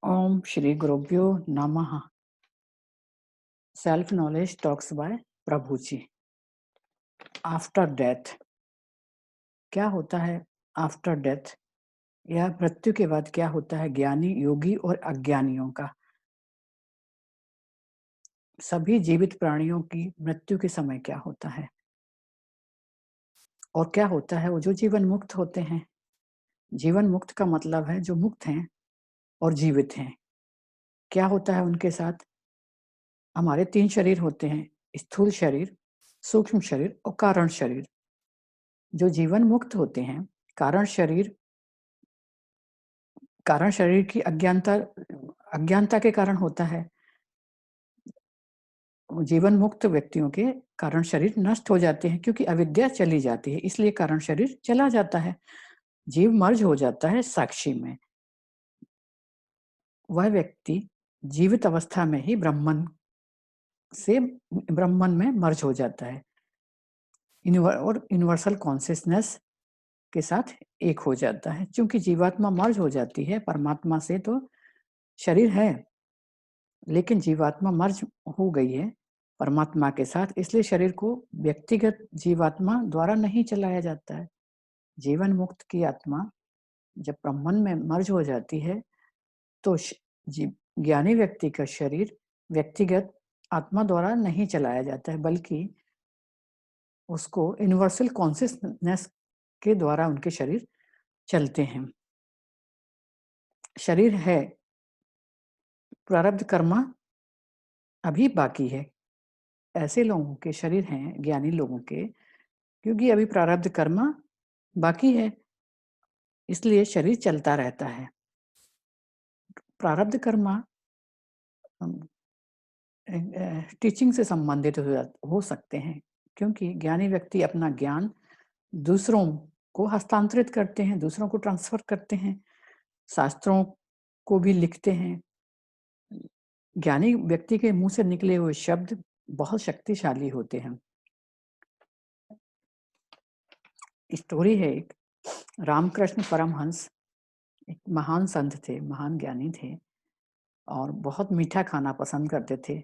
ओम श्री गुरुभ्यो नमः। Self knowledge talks by Prabhu ji. After death क्या होता है? आफ्टर डेथ या मृत्यु के बाद क्या होता है? ज्ञानी, योगी और अज्ञानियों का, सभी जीवित प्राणियों की मृत्यु के समय क्या होता है और क्या होता है वो जो जीवन मुक्त होते हैं। जीवन मुक्त का मतलब है जो मुक्त हैं और जीवित हैं। क्या होता है उनके साथ? हमारे 3 शरीर होते हैं, स्थूल शरीर, सूक्ष्म शरीर और कारण शरीर। जो जीवन मुक्त होते हैं, कारण शरीर की अज्ञानता के कारण होता है। जीवन मुक्त व्यक्तियों के कारण शरीर नष्ट हो जाते हैं क्योंकि अविद्या चली जाती है, इसलिए कारण शरीर चला जाता है। जीव मर्ज हो जाता है साक्षी में। वह व्यक्ति जीवित अवस्था में ही ब्रह्मन में मर्ज हो जाता है और यूनिवर्सल कॉन्शियसनेस के साथ एक हो जाता है। क्योंकि जीवात्मा मर्ज हो जाती है परमात्मा से, तो शरीर है लेकिन जीवात्मा मर्ज हो गई है परमात्मा के साथ, इसलिए शरीर को व्यक्तिगत जीवात्मा द्वारा नहीं चलाया जाता है। जीवन मुक्त की आत्मा जब ब्रह्मन में मर्ज हो जाती है तो ज्ञानी व्यक्ति का शरीर व्यक्तिगत आत्मा द्वारा नहीं चलाया जाता है, बल्कि उसको यूनिवर्सल कॉन्शियसनेस के द्वारा उनके शरीर चलते हैं। शरीर है, प्रारब्ध कर्म अभी बाकी है। ऐसे लोगों के शरीर हैं, ज्ञानी लोगों के, क्योंकि अभी प्रारब्ध कर्म बाकी है, इसलिए शरीर चलता रहता है। प्रारब्ध कर्म टीचिंग से संबंधित हो सकते हैं, क्योंकि ज्ञानी व्यक्ति अपना ज्ञान दूसरों को हस्तांतरित करते हैं, दूसरों को ट्रांसफर करते हैं, शास्त्रों को भी लिखते हैं। ज्ञानी व्यक्ति के मुंह से निकले हुए शब्द बहुत शक्तिशाली होते हैं। स्टोरी है एक, रामकृष्ण परमहंस एक महान संत थे, महान ज्ञानी थे और बहुत मीठा खाना पसंद करते थे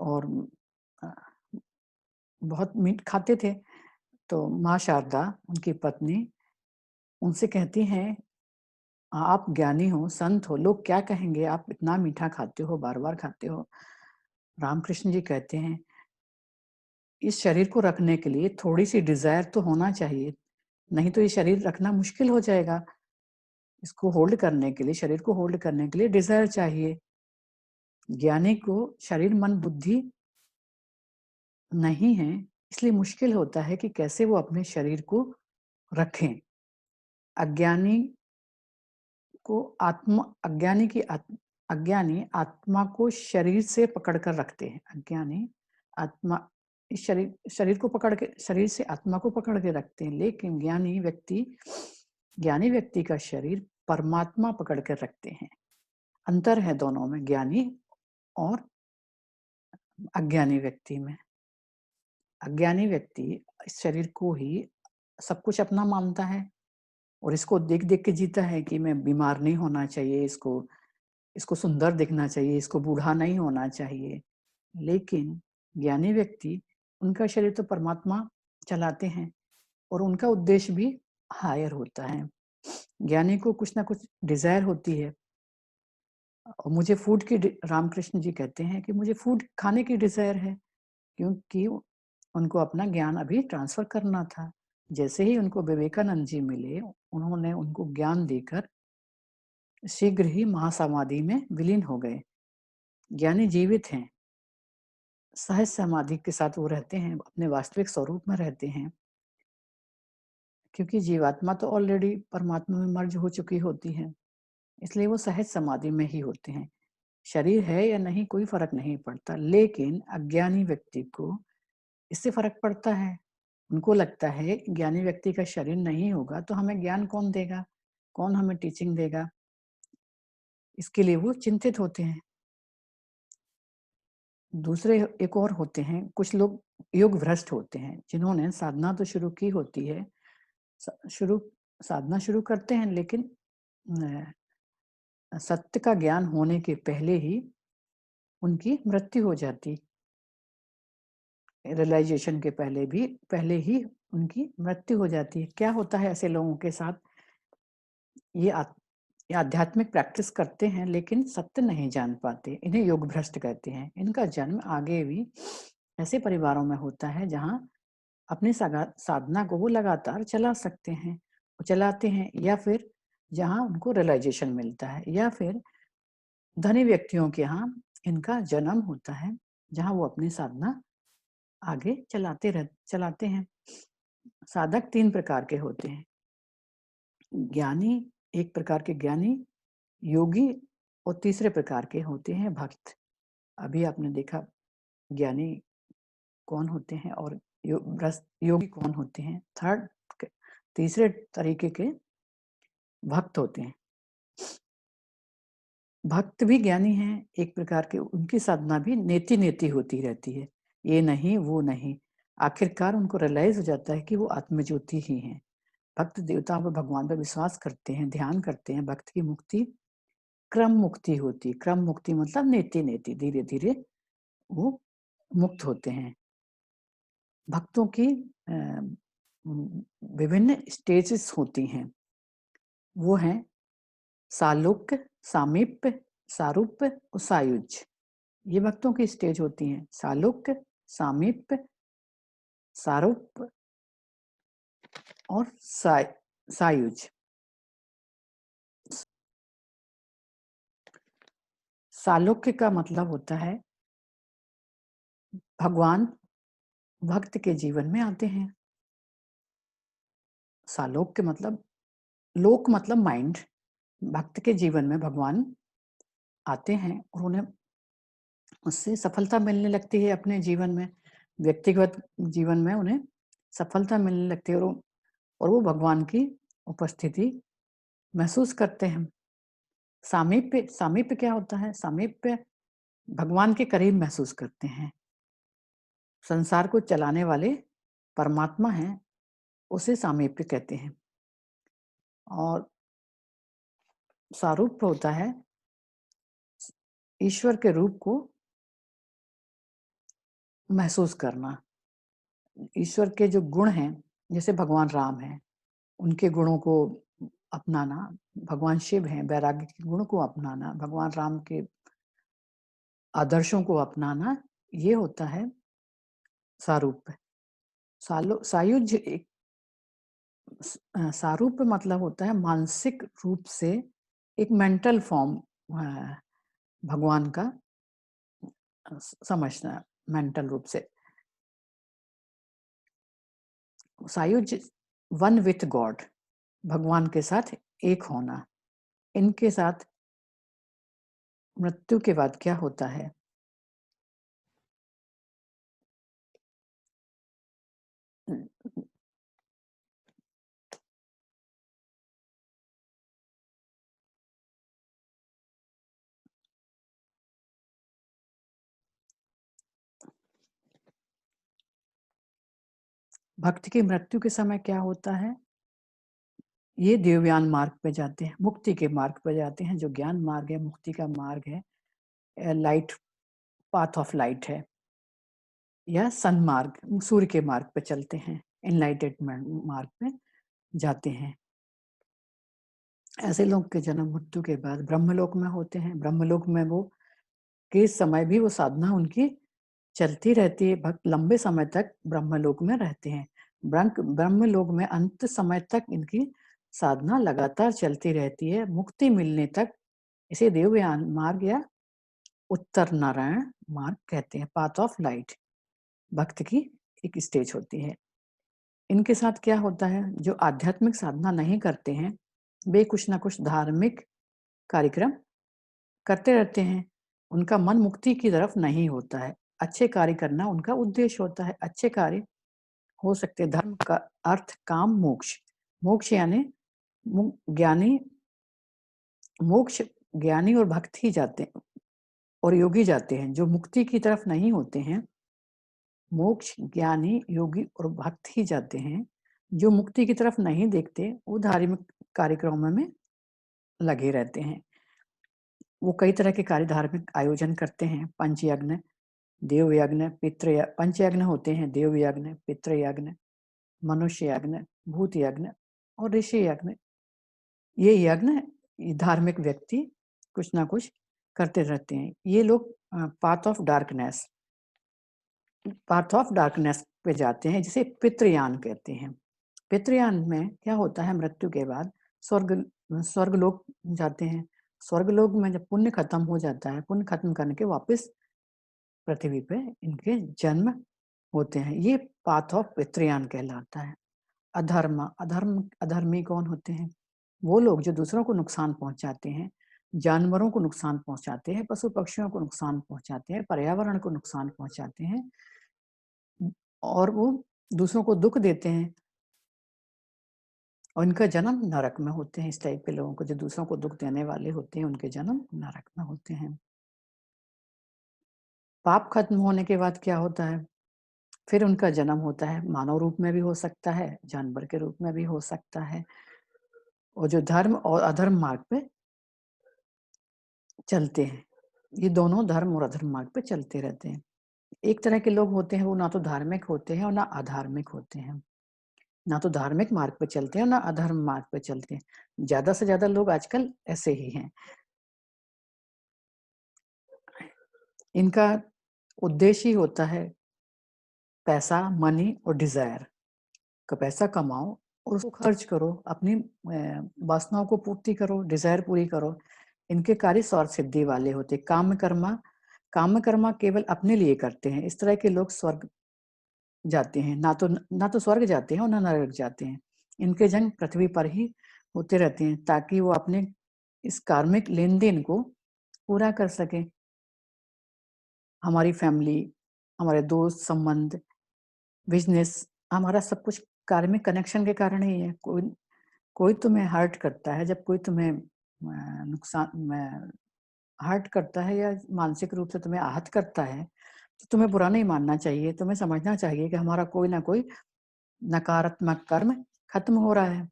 और बहुत मीठ खाते थे। तो माँ शारदा, उनकी पत्नी, उनसे कहती हैं, आप ज्ञानी हो, संत हो, लोग क्या कहेंगे, आप इतना मीठा खाते हो, बार-बार खाते हो। रामकृष्ण जी कहते हैं, इस शरीर को रखने के लिए थोड़ी-सी डिज़ायर तो होना चाहिए, नहीं तो ये शरीर रखना मुश्किल हो जाएगा। इसको होल्ड करने के लिए, शरीर को होल्ड करने के लिए डिज़ायर चाहिए। ज्ञानी को शरीर, मन, बुद्धि नहीं है, इसलिए मुश्किल होता है कि कैसे वो अपने शरीर को रखें। अज्ञानी को अज्ञानी आत्मा को शरीर से पकड़ कर रखते हैं। अज्ञानी आत्मा इस शरीर को पकड़ के, शरीर से आत्मा को पकड़ के रखते हैं, लेकिन ज्ञानी व्यक्ति का शरीर परमात्मा पकड़ कर रखते हैं। अंतर है दोनों में, ज्ञानी और अज्ञानी व्यक्ति में। अज्ञानी व्यक्ति इस शरीर को ही सब कुछ अपना मानता है और इसको देख-देख के जीता है कि मैं बीमार नहीं होना चाहिए, इसको सुंदर दिखना चाहिए, इसको बूढ़ा नहीं होना चाहिए। लेकिन ज्ञानी व्यक्ति, उनका शरीर तो परमात्मा चलाते हैं और उनका उद्देश्य भी हायर होता है। ज्ञानी को कुछ ना कुछ डिज़ायर होती है और मुझे फूड की रामकृष्ण जी कहते हैं कि मुझे फूड खाने की डिज़ायर है, क्योंकि उनको अपना ज्ञान अभी ट्रांसफ़र करना था। जैसे ही उनको विवेकानंद जी मिले, उन्होंने उनको ज्ञान देकर शीघ्र ही महासमाधि में विलीन हो गए। ज्ञानी जीवित हैं, सहज समाधि के साथ वो रहते हैं, अपने वास्तविक स्वरूप में रहते हैं, क्योंकि जीवात्मा तो ऑलरेडी परमात्मा में मर्ज हो चुकी होती है, इसलिए वो सहज समाधि में ही होते हैं। शरीर है या नहीं कोई फ़र्क नहीं पड़ता, लेकिन अज्ञानी व्यक्ति को इससे फ़र्क पड़ता है। उनको लगता है ज्ञानी व्यक्ति का शरीर नहीं होगा तो हमें ज्ञान कौन देगा? कौन हमें टीचिंग देगा? इसके लिए वो चिंतित होते हैं। दूसरे एक और होते हैं, कुछ लोग योग भ्रष्ट होते हैं, जिन्होंने साधना तो शुरू की होती है, स शुरू साधना शुरू करते हैं, लेकिन सत्य का ज्ञान होने के पहले ही उनकी मृत्यु हो जाती। रियलाइज़ेशन के पहले ही उनकी मृत्यु हो जाती है। क्या होता है ऐसे लोगों के साथ? ये आध्यात्मिक प्रैक्टिस करते हैं लेकिन सत्य नहीं जान पाते। इन्हें योग भ्रष्ट कहते हैं। इनका जन्म आगे भी ऐसे परिवारों में होता है जहाँ अपनी साधना को वो लगातार चला सकते हैं, चलाते हैं, या फिर जहाँ उनको रियलाइज़ेशन मिलता है, या फिर धनी व्यक्तियों के यहाँ इनका जन्म होता है, जहाँ वो अपनी साधना आगे चलाते हैं। साधक 3 प्रकार के होते हैं। ज्ञानी, एक प्रकार के ज्ञानी, योगी, और तीसरे प्रकार के होते हैं भक्त। अभी आपने देखा ज्ञानी कौन होते हैं और योगी कौन होते हैं। तीसरे तरीके के भक्त होते हैं। भक्त भी ज्ञानी हैं, एक प्रकार के। उनकी साधना भी नेति-नेति होती रहती है। ये नहीं, वो नहीं। आखिरकार उनको रियलाइज़ हो जाता है कि वो आत्मज्योति ही हैं। भक्त देवताओं पर, भगवान पर विश्वास करते हैं, ध्यान करते हैं। भक्त की मुक्ति क्रम मुक्ति होती है। क्रम मुक्ति मतलब नेति-नेति, धीरे-धीरे वो मुक्त होते हैं। भक्तों की विभिन्न स्टेजेस होती हैं। वो हैं सालोक्य, सामीप्य, सारूप्य और सायुज्य। ये भक्तों की स्टेज होती हैं। सालोक्य, सामीप्य, सारूप्य और सायुज्य। सालोक्य का मतलब होता है भगवान भक्त के जीवन में आते हैं। सालोक्य मतलब, लोक मतलब माइंड। भक्त के जीवन में भगवान आते हैं और उन्हें उससे सफलता मिलने लगती है अपने जीवन में। व्यक्तिगत जीवन में उन्हें सफलता मिलने लगती है और वो भगवान की उपस्थिति महसूस करते हैं। सामीप्य, सामीप्य क्या होता है? सामीप्य भगवान के करीब महसूस करते हैं। संसार को चलाने वाले परमात्मा हैं, उसे सामीप्य कहते हैं। और सारूप्य होता है ईश्वर के रूप को महसूस करना। ईश्वर के जो गुण हैं, जैसे भगवान राम हैं, उनके गुणों को अपनाना। भगवान शिव हैं, वैराग्य के गुण को अपनाना। भगवान राम के आदर्शों को अपनाना, ये होता है सारूप्य। सायुज्य एक सारूप्य मतलब होता है मानसिक रूप से एक मेंटल फॉर्म भगवान का समझना, मेंटल रूप से। सायुज्य वन विथ गॉड, भगवान के साथ एक होना। इनके साथ मृत्यु के बाद क्या होता है? भक्त की मृत्यु के समय क्या होता है? ये देवयान मार्ग पे जाते हैं, मुक्ति के मार्ग पे जाते हैं। जो ज्ञान मार्ग है, मुक्ति का मार्ग है, लाइट, पाथ ऑफ लाइट है, या सन्मार्ग, सूर्य के मार्ग पे चलते हैं, एनलाइटेडमेंट मार्ग पे जाते हैं। ऐसे लोग के जन्म मृत्यु के बाद ब्रह्मलोक में होते हैं। ब्रह्मलोक में वो के समय भी वो साधना उनकी चलती रहती है। भक्त लंबे समय तक ब्रह्मलोक में रहते हैं। ब्रह्मलोक में अंत समय तक इनकी साधना लगातार चलती रहती है, मुक्ति मिलने तक। इसे देवयान मार्ग या उत्तर नारायण मार्ग कहते हैं, पाथ ऑफ लाइट। भक्त की एक स्टेज होती है। इनके साथ क्या होता है? जो आध्यात्मिक साधना नहीं करते हैं, वे कुछ ना कुछ धार्मिक कार्यक्रम करते रहते हैं। उनका मन मुक्ति की तरफ नहीं होता है। अच्छे कार्य करना उनका उद्देश्य होता है। अच्छे कार्य हो सकते हैं धर्म का, अर्थ, काम, मोक्ष। मोक्ष यानी ज्ञानी, मोक्ष ज्ञानी और भक्त ही जाते हैं और योगी जाते हैं। जो मुक्ति की तरफ नहीं होते हैं, मोक्ष ज्ञानी, योगी और भक्त ही जाते हैं। जो मुक्ति की तरफ नहीं देखते, वो धार्मिक कार्यक्रमों में लगे रहते हैं। वो कई तरह के कार्य धार्मिक आयोजन करते हैं। पंचयज्ञ, देवयज्ञ, पंचयज्ञ होते हैं देवयज्ञ, पितृयज्ञ, मनुष्य यज्ञ, भूत यज्ञ और ऋषि यज्ञ। ये यज्ञ धार्मिक व्यक्ति कुछ ना कुछ करते रहते हैं। ये लोग पाथ ऑफ डार्कनेस पे जाते हैं, जिसे पितृयान कहते हैं। पितृयान में क्या होता है, मृत्यु के बाद स्वर्गलोक जाते हैं। स्वर्गलोक में जब पुण्य खत्म हो जाता है, पुण्य खत्म करने के वापस पृथ्वी पे इनके जन्म होते हैं। ये पाथ ऑफ पितृयान कहलाता है। अधर्मी कौन होते हैं? वो लोग जो दूसरों को नुकसान पहुंचाते हैं, जानवरों को नुकसान पहुंचाते हैं, पशु पक्षियों को नुकसान पहुंचाते हैं, पर्यावरण को नुकसान पहुंचाते हैं और वो दूसरों को दुख देते हैं और इनका जन्म नरक में होते हैं। इस टाइप के लोगों को जो दूसरों को दुख देने वाले होते हैं, उनके जन्म नरक में होते हैं। पाप खत्म होने के बाद क्या होता है? फिर उनका जन्म होता है, मानव रूप में भी हो सकता है, जानवर के रूप में भी हो सकता है। और जो धर्म और अधर्म मार्ग पे चलते हैं, ये दोनों धर्म और अधर्म मार्ग पे चलते रहते हैं। एक तरह के लोग होते हैं, वो ना तो धार्मिक होते हैं और ना अधार्मिक होते हैं। ना तो धार्मिक मार्ग पे चलते हैं और ना अधर्म मार्ग पे चलते हैं। ज्यादा से ज्यादा लोग आजकल ऐसे ही हैं। इनका उद्देश्य ही होता है पैसा, मनी और डिजायर का। पैसा कमाओ और उसको खर्च करो, अपनी वासनाओं को पूर्ति करो, डिजायर पूरी करो। इनके कार्य स्वार्थ सिद्धि वाले होते। काम कर्मा केवल अपने लिए करते हैं। इस तरह के लोग स्वर्ग जाते हैं, ना तो स्वर्ग जाते हैं और ना नरक जाते हैं। इनके जन्म पृथ्वी पर ही होते रहते हैं, ताकि वो अपने इस कार्मिक लेन देन को पूरा कर सके। हमारी फैमिली, हमारे दोस्त, संबंध, बिजनेस, हमारा सब कुछ कार्मिक कनेक्शन के कारण ही है। कोई तुम्हें हर्ट करता है, जब कोई तुम्हें नुकसान हर्ट करता है या मानसिक रूप से तुम्हें आहत करता है, तो तुम्हें बुरा नहीं मानना चाहिए। तुम्हें समझना चाहिए कि हमारा कोई ना कोई नकारात्मक कर्म खत्म हो रहा है।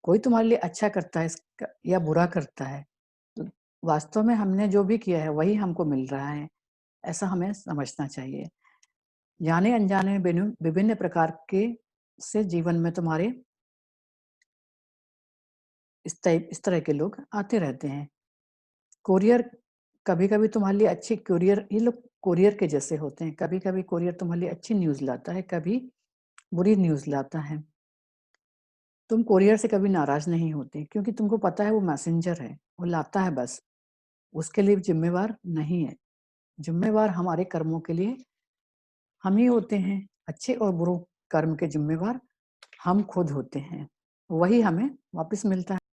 कोई तुम्हारे लिए अच्छा करता है या बुरा करता है, तो वास्तव में हमने जो भी किया है वही हमको मिल रहा है, ऐसा हमें समझना चाहिए। जाने अनजाने विभिन्न प्रकार के से जीवन में तुम्हारे इस तरह के लोग आते रहते हैं। कोरियर कभी-कभी तुम्हारे लिए अच्छी कोरियर, ये लोग कोरियर के जैसे होते हैं। कभी-कभी कोरियर तुम्हारे लिए अच्छी न्यूज़ लाता है, कभी बुरी न्यूज़ लाता है। तुम कोरियर से कभी नाराज़ नहीं होते, क्योंकि तुमको पता है वो मैसेंजर है, वो लाता है बस, उसके लिए ज़िम्मेवार नहीं है। ज़िम्मेवार हमारे कर्मों के लिए हम ही होते हैं। अच्छे और बुरे कर्म के ज़िम्मेवार हम खुद होते हैं। वही हमें वापस मिलता है।